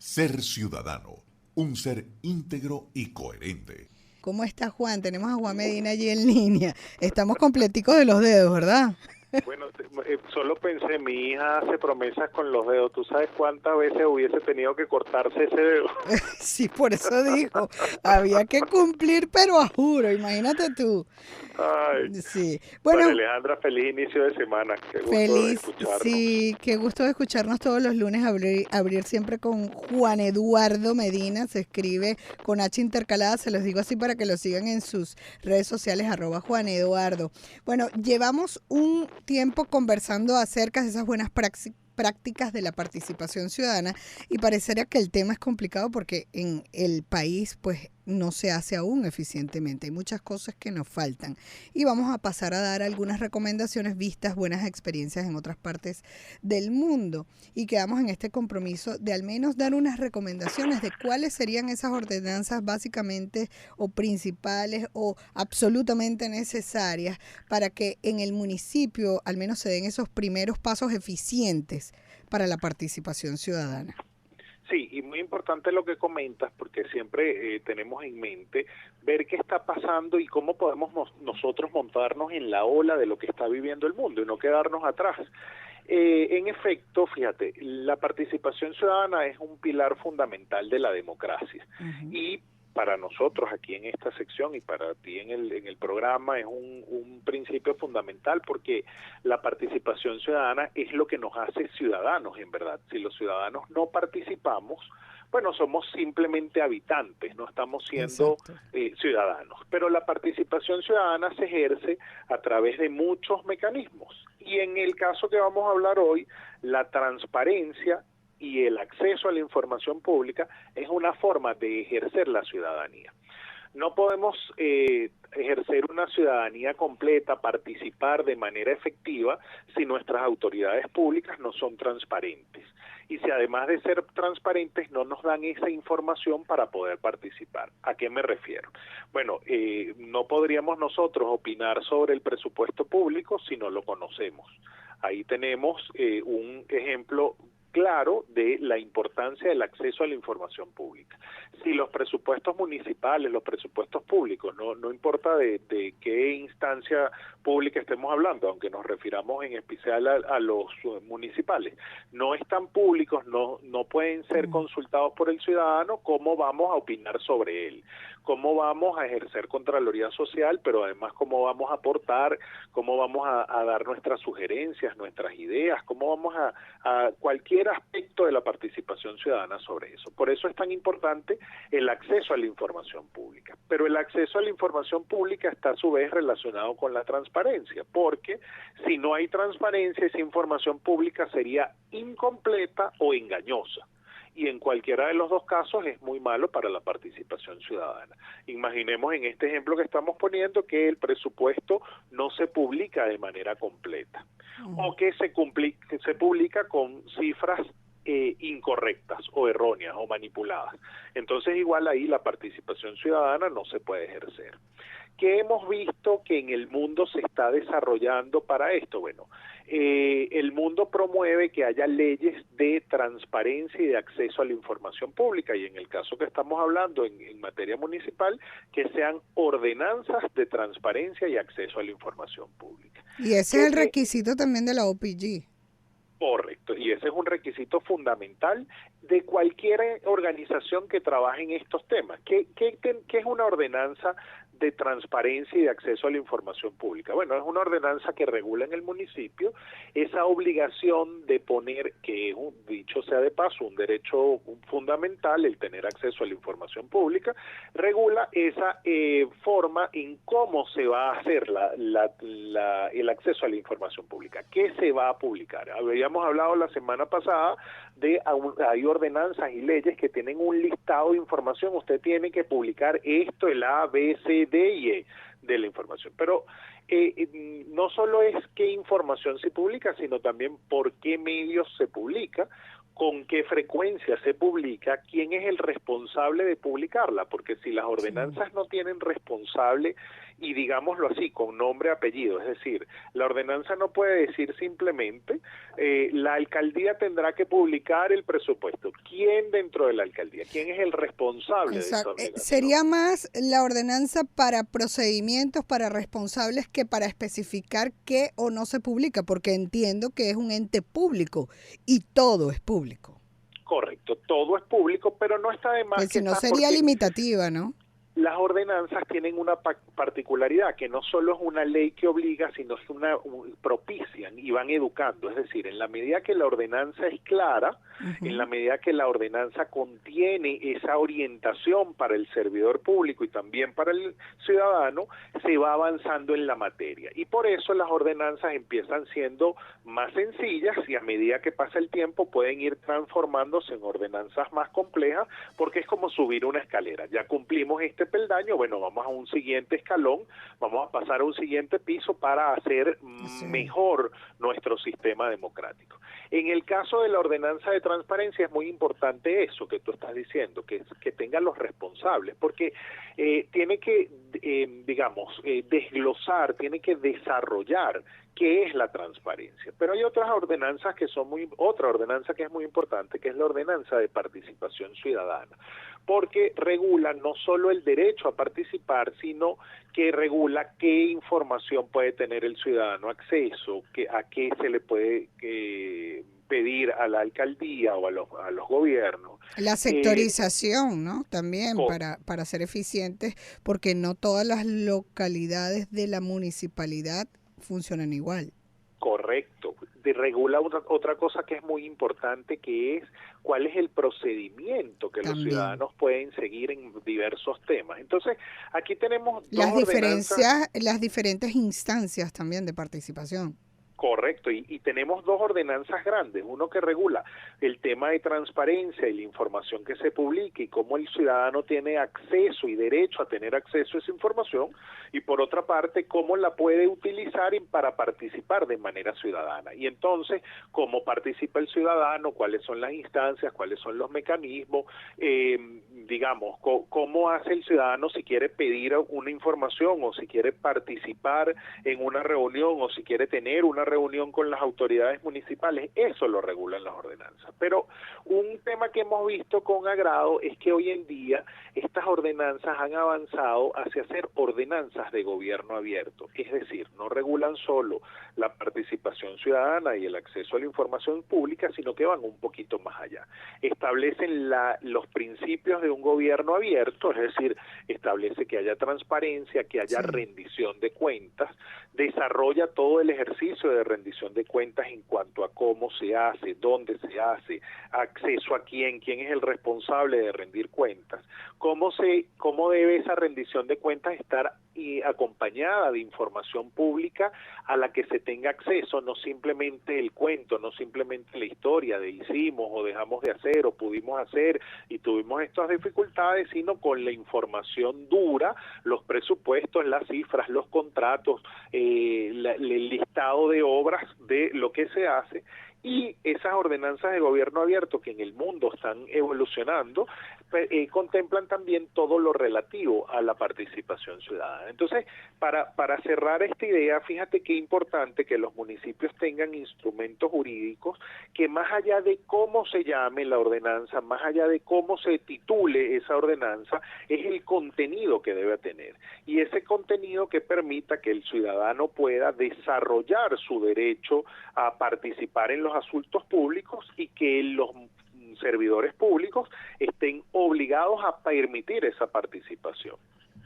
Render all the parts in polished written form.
Ser ciudadano, un ser íntegro y coherente. ¿Cómo está Juan? Tenemos a Juan Medina allí en línea. Estamos completicos de los dedos, ¿verdad? Bueno, solo pensé, mi hija hace promesas con los dedos. ¿Tú sabes cuántas veces hubiese tenido que cortarse ese dedo? Sí, por eso dijo, había que cumplir, pero a juro, imagínate tú. Ay, Sí, María bueno, Alejandra, feliz inicio de semana. Qué gusto de feliz, escucharnos. sí, qué gusto de escucharnos todos los lunes, abrir siempre con Juan Eduardo Medina, se escribe con H intercalada, se los digo así para que lo sigan en sus redes sociales, @Juan Eduardo. Bueno, llevamos un tiempo conversando acerca de esas buenas prácticas de la participación ciudadana y parecería que el tema es complicado porque en el país pues no se hace aún eficientemente, hay muchas cosas que nos faltan y vamos a pasar a dar algunas recomendaciones vistas buenas experiencias en otras partes del mundo y quedamos en este compromiso de al menos dar unas recomendaciones de cuáles serían esas ordenanzas básicamente o principales o absolutamente necesarias para que en el municipio al menos se den esos primeros pasos eficientes para la participación ciudadana. Sí, y muy importante lo que comentas, porque siempre tenemos en mente ver qué está pasando y cómo podemos nosotros montarnos en la ola de lo que está viviendo el mundo y no quedarnos atrás. En efecto, fíjate, la participación ciudadana es un pilar fundamental de la democracia y para nosotros aquí en esta sección y para ti en el programa es un principio fundamental porque la participación ciudadana es lo que nos hace ciudadanos en verdad. Si los ciudadanos no participamos, bueno, somos simplemente habitantes, no estamos siendo Exacto. ciudadanos. Pero la participación ciudadana se ejerce a través de muchos mecanismos. Y en el caso que vamos a hablar hoy, la transparencia y el acceso a la información pública es una forma de ejercer la ciudadanía. No podemos ejercer una ciudadanía completa, participar de manera efectiva si nuestras autoridades públicas no son transparentes. Y si además de ser transparentes no nos dan esa información para poder participar. ¿A qué me refiero? Bueno, no podríamos nosotros opinar sobre el presupuesto público si no lo conocemos. Ahí tenemos un ejemplo claro de la importancia del acceso a la información pública. Si los presupuestos municipales, los presupuestos públicos, no importa de qué instancia pública estemos hablando, aunque nos refiramos en especial a los municipales, no están públicos, no pueden ser consultados por el ciudadano, ¿cómo vamos a opinar sobre él? ¿Cómo vamos a ejercer Contraloría Social, pero además cómo vamos a aportar, cómo vamos a dar nuestras sugerencias, nuestras ideas, cómo vamos a cualquier aspecto de la participación ciudadana sobre eso? Por eso es tan importante el acceso a la información pública. Pero el acceso a la información pública está a su vez relacionado con la transparencia, porque si no hay transparencia, esa información pública sería incompleta o engañosa. Y en cualquiera de los dos casos es muy malo para la participación ciudadana. Imaginemos en este ejemplo que estamos poniendo que el presupuesto no se publica de manera completa o que se publica con cifras incorrectas o erróneas o manipuladas. Entonces igual ahí la participación ciudadana no se puede ejercer. ¿Qué hemos visto que en el mundo se está desarrollando para esto? Bueno, el mundo promueve que haya leyes de transparencia y de acceso a la información pública y en el caso que estamos hablando en materia municipal, que sean ordenanzas de transparencia y acceso a la información pública. Y ese es el requisito también de la OPG. Correcto, y ese es un requisito fundamental de cualquier organización que trabaje en estos temas. ¿Qué es una ordenanza de transparencia y de acceso a la información pública? Bueno, es una ordenanza que regula en el municipio esa obligación de poner, que es dicho sea de paso, un derecho fundamental, el tener acceso a la información pública, regula esa forma en cómo se va a hacer el acceso a la información pública, qué se va a publicar. Habíamos hablado la semana pasada de hay ordenanzas y leyes que tienen un listado de información, usted tiene que publicar esto, el A, B, C, D y E de la información, pero no solo es qué información se publica, sino también por qué medios se publica, con qué frecuencia se publica, quién es el responsable de publicarla, porque si las ordenanzas no tienen responsable y digámoslo así, con nombre y apellido. Es decir, la ordenanza no puede decir simplemente la alcaldía tendrá que publicar el presupuesto. ¿Quién dentro de la alcaldía? ¿Quién es el responsable de esa obligación? Sería más la ordenanza para procedimientos, para responsables, que para especificar qué o no se publica, porque entiendo que es un ente público y todo es público. Correcto, todo es público, pero no está de más Pues que si no sería limitativa, ¿no? las ordenanzas tienen una particularidad, que no solo es una ley que obliga, sino que propician y van educando. Es decir, en la medida que la ordenanza es clara, en la medida que la ordenanza contiene esa orientación para el servidor público y también para el ciudadano, se va avanzando en la materia. Y por eso las ordenanzas empiezan siendo más sencillas y a medida que pasa el tiempo pueden ir transformándose en ordenanzas más complejas, porque es como subir una escalera. Ya cumplimos este peldaño, bueno, vamos a un siguiente escalón, vamos a pasar a un siguiente piso para hacer mejor nuestro sistema democrático. En el caso de la ordenanza de transparencia es muy importante eso que tú estás diciendo, que tengan los responsables, porque tiene que, desglosar, tiene que desarrollar qué es la transparencia. Pero hay otras ordenanzas que son otra ordenanza que es muy importante, que es la ordenanza de participación ciudadana, porque regula no solo el derecho a participar, sino que regula qué información puede tener el ciudadano acceso, a qué se le puede pedir a la alcaldía o a los gobiernos. La sectorización, ¿no? También para ser eficientes, porque no todas las localidades de la municipalidad funcionan igual. Correcto. Regula otra cosa que es muy importante, que es cuál es el procedimiento que los ciudadanos pueden seguir en diversos temas. Entonces, aquí tenemos las diferentes instancias también de participación. Correcto, y tenemos dos ordenanzas grandes, uno que regula el tema de transparencia y la información que se publique y cómo el ciudadano tiene acceso y derecho a tener acceso a esa información, y por otra parte, cómo la puede utilizar para participar de manera ciudadana. Y entonces, cómo participa el ciudadano, cuáles son las instancias, cuáles son los mecanismos, cómo hace el ciudadano si quiere pedir una información o si quiere participar en una reunión o si quiere tener una reunión con las autoridades municipales. Eso lo regulan las ordenanzas. Pero un tema que hemos visto con agrado es que hoy en día estas ordenanzas han avanzado hacia ser ordenanzas de gobierno abierto, es decir, no regulan solo la participación ciudadana y el acceso a la información pública, sino que van un poquito más allá. Establecen los principios de un gobierno abierto, es decir, establece que haya transparencia, que haya rendición de cuentas, desarrolla todo el ejercicio de rendición de cuentas en cuanto a cómo se hace, dónde se hace, acceso a quién es el responsable de rendir cuentas, cómo debe esa rendición de cuentas estar acompañada de información pública a la que se tenga acceso, no simplemente el cuento, no simplemente la historia de hicimos o dejamos de hacer o pudimos hacer y tuvimos estas dificultades, sino con la información dura, los presupuestos, las cifras, los contratos, el listado de obras de lo que se hace. Y esas ordenanzas de gobierno abierto que en el mundo están evolucionando, contemplan también todo lo relativo a la participación ciudadana. Entonces, para cerrar esta idea, fíjate qué importante que los municipios tengan instrumentos jurídicos que, más allá de cómo se llame la ordenanza, más allá de cómo se titule esa ordenanza, es el contenido que debe tener. Y ese contenido que permita que el ciudadano pueda desarrollar su derecho a participar en los asuntos públicos y que los servidores públicos estén obligados a permitir esa participación.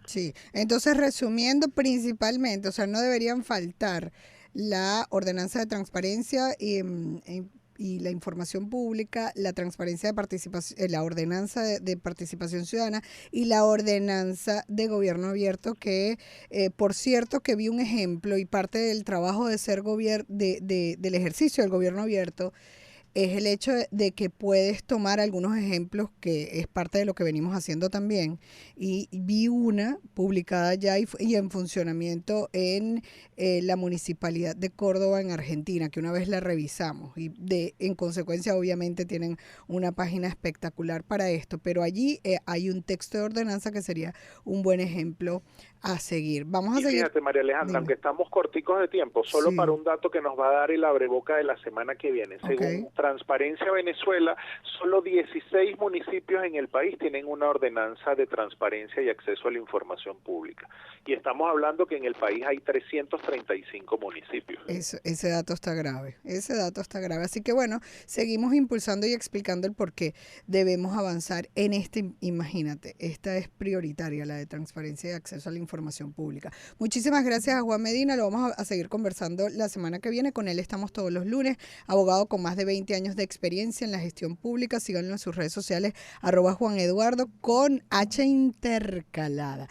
Sí, entonces resumiendo principalmente, o sea, no deberían faltar la ordenanza de transparencia y la información pública, la transparencia de participación, la ordenanza de participación ciudadana y la ordenanza de gobierno abierto, que por cierto que vi un ejemplo y parte del trabajo de ser del ejercicio del gobierno abierto es el hecho de que puedes tomar algunos ejemplos, que es parte de lo que venimos haciendo también, y vi una publicada ya y en funcionamiento en la Municipalidad de Córdoba en Argentina, que una vez la revisamos y en consecuencia obviamente tienen una página espectacular para esto, pero allí hay un texto de ordenanza que sería un buen ejemplo a seguir. Vamos a Y seguir. fíjate, María Alejandra, Dime. aunque estamos corticos de tiempo, solo Sí. para un dato que nos va a dar el abreboca de la semana que viene. Según Ok. Transparencia Venezuela, solo 16 municipios en el país tienen una ordenanza de transparencia y acceso a la información pública. Y estamos hablando que en el país hay 335 municipios. Ese dato está grave, ese dato está grave. Así que bueno, seguimos impulsando y explicando el por qué debemos avanzar en este, imagínate, esta es prioritaria, la de transparencia y acceso a la información pública. Muchísimas gracias a Juan Medina, lo vamos a seguir conversando la semana que viene, con él estamos todos los lunes, abogado con más de 20 años de experiencia en la gestión pública, síganlo en sus redes sociales, @JuanEduardo con H intercalada.